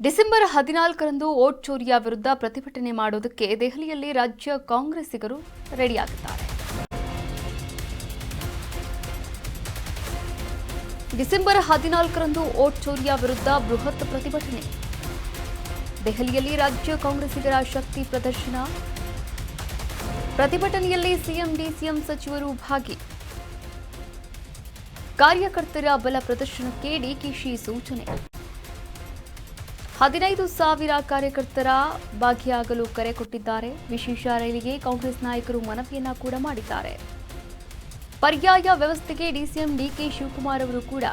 December 14ರಂದು vote ಚೋರಿಯ ವಿರುದ್ಧ ಪ್ರತಿಭಟನೆ ಮಾಡುವುದಕ್ಕೆ ದೆಹಲಿಯಲ್ಲಿ ರಾಜ್ಯ ಕಾಂಗ್ರೆಸ್ಸಿಗರು ರೆಡಿಯಾಗಿದ್ದಾರೆ. ಡಿಸೆಂಬರ್ 14ರಂದು ವೋಟ್ ಚೋರಿಯ ವಿರುದ್ಧ ಬೃಹತ್ ಪ್ರತಿಭಟನೆ. ದೆಹಲಿಯಲ್ಲಿ ರಾಜ್ಯ ಕಾಂಗ್ರೆಸ್ಸಿಗರ ಶಕ್ತಿ ಪ್ರದರ್ಶನ. ಪ್ರತಿಭಟನೆಯಲ್ಲಿ ಸಿಎಂ ಡಿಸಿಎಂ ಸಚಿವರು ಭಾಗಿ. ಕಾರ್ಯಕರ್ತರ ಬಲ ಪ್ರದರ್ಶನಕ್ಕೆ ಡಿಕೆಶಿ ಸೂಚನೆ. 15,000 ಕಾರ್ಯಕರ್ತರ ಭಾಗಿಯಾಗಲು ಕರೆ ಕೊಟ್ಟಿದ್ದಾರೆ. ವಿಶೇಷ ರೈಲಿಗೆ ಕಾಂಗ್ರೆಸ್ ನಾಯಕರು ಮನವಿಯನ್ನ ಕೂಡ ಮಾಡಿದ್ದಾರೆ. ಪರ್ಯಾಯ ವ್ಯವಸ್ಥೆಗೆ ಡಿಸಿಎಂ ಡಿಕೆ ಶಿವಕುಮಾರ್ ಅವರು ಕೂಡ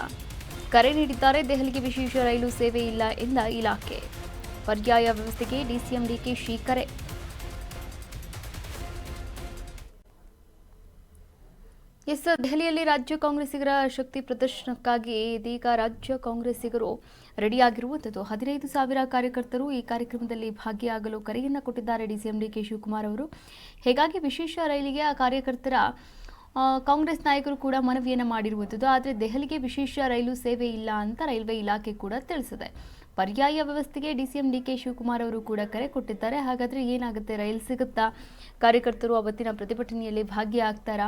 ಕರೆ ನೀಡಿದ್ದಾರೆ. ದೆಹಲಿಗೆ ವಿಶೇಷ ರೈಲು ಸೇವೆ ಇಲ್ಲ ಎಂದ ಇಲಾಖೆ. ಪರ್ಯಾಯ ವ್ಯವಸ್ಥೆಗೆ ಡಿಸಿಎಂ ಡಿಕೆಶಿ ಕರೆ. ದೆಹಲಿಯಲ್ಲಿ ರಾಜ್ಯ ಕಾಂಗ್ರೆಸ್ಸಿಗರ ಶಕ್ತಿ ಪ್ರದರ್ಶನಕ್ಕಾಗಿ ಇದೀಗ ರಾಜ್ಯ ಕಾಂಗ್ರೆಸ್ಸಿಗರು ರೆಡಿಯಾಗಿರುವಂಥದ್ದು. 15,000 ಕಾರ್ಯಕರ್ತರು ಈ ಕಾರ್ಯಕ್ರಮದಲ್ಲಿ ಭಾಗಿಯಾಗಲು ಕರೆಯನ್ನು ಕೊಟ್ಟಿದ್ದಾರೆ ಡಿಸಿಎಂ ಡಿಕೆ ಶಿವಕುಮಾರ್ ಅವರು. ಹೀಗಾಗಿ ವಿಶೇಷ ರೈಲಿಗೆ ಆ ಕಾರ್ಯಕರ್ತರ ಕಾಂಗ್ರೆಸ್ ನಾಯಕರು ಕೂಡ ಮನವಿಯನ್ನು ಮಾಡಿರುವಂಥದ್ದು. ಆದರೆ ದೆಹಲಿಗೆ ವಿಶೇಷ ರೈಲು ಸೇವೆ ಇಲ್ಲ ಅಂತ ರೈಲ್ವೆ ಇಲಾಖೆ ಕೂಡ ತಿಳಿಸಿದೆ. ಪರ್ಯಾಯ ವ್ಯವಸ್ಥೆಗೆ ಡಿಸಿಎಂ ಡಿಕೆ ಶಿವಕುಮಾರ್ ಅವರು ಕೂಡ ಕರೆ ಕೊಟ್ಟಿದ್ದಾರೆ. ಹಾಗಾದರೆ ಏನಾಗುತ್ತೆ, ರೈಲು ಸಿಗುತ್ತಾ? ಕಾರ್ಯಕರ್ತರು ಅವತ್ತಿನ ಪ್ರತಿಭಟನೆಯಲ್ಲಿ ಭಾಗಿಯಾಗ್ತಾರಾ?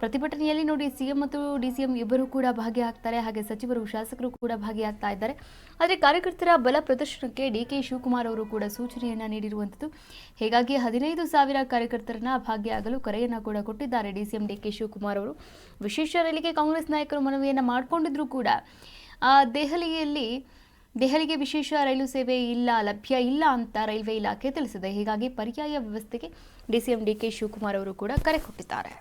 ಪ್ರತಿಭಟನೆಯಲ್ಲಿ ನೋಡಿ ಸಿಎಂ ಮತ್ತು ಡಿಸಿಎಂ ಇಬ್ಬರು ಕೂಡ ಭಾಗಿಯಾಗ್ತಾರೆ. ಹಾಗೆ ಸಚಿವರು ಶಾಸಕರು ಕೂಡ ಭಾಗಿಯಾಗ್ತಾ ಇದ್ದಾರೆ. ಆದರೆ ಕಾರ್ಯಕರ್ತರ ಬಲ ಪ್ರದರ್ಶನಕ್ಕೆ ಡಿಕೆ ಶಿವಕುಮಾರ್ ಅವರು ಕೂಡ ಸೂಚನೆಯನ್ನ ನೀಡಿರುವಂಥದ್ದು. ಹೀಗಾಗಿ 15,000 ಕಾರ್ಯಕರ್ತರನ್ನ ಭಾಗಿಯಾಗಲು ಕರೆಯನ್ನ ಕೂಡ ಕೊಟ್ಟಿದ್ದಾರೆ ಡಿಸಿಎಂ ಡಿಕೆ ಶಿವಕುಮಾರ್ ಅವರು. ವಿಶೇಷ ರೈಲಿಗೆ ಕಾಂಗ್ರೆಸ್ ನಾಯಕರು ಮನವಿಯನ್ನ ಮಾಡಿಕೊಂಡಿದ್ರು ಕೂಡ ದೆಹಲಿಗೆ ವಿಶೇಷ ರೈಲು ಸೇವೆ ಲಭ್ಯ ಇಲ್ಲ ಅಂತ ರೈಲ್ವೆ ಇಲಾಖೆ ತಿಳಿಸಿದೆ. ಹೀಗಾಗಿ ಪರ್ಯಾಯ ವ್ಯವಸ್ಥೆಗೆ ಡಿಸಿಎಂ ಡಿಕೆ ಶಿವಕುಮಾರ್ ಅವರು ಕೂಡ ಕರೆ ಕೊಟ್ಟಿದ್ದಾರೆ.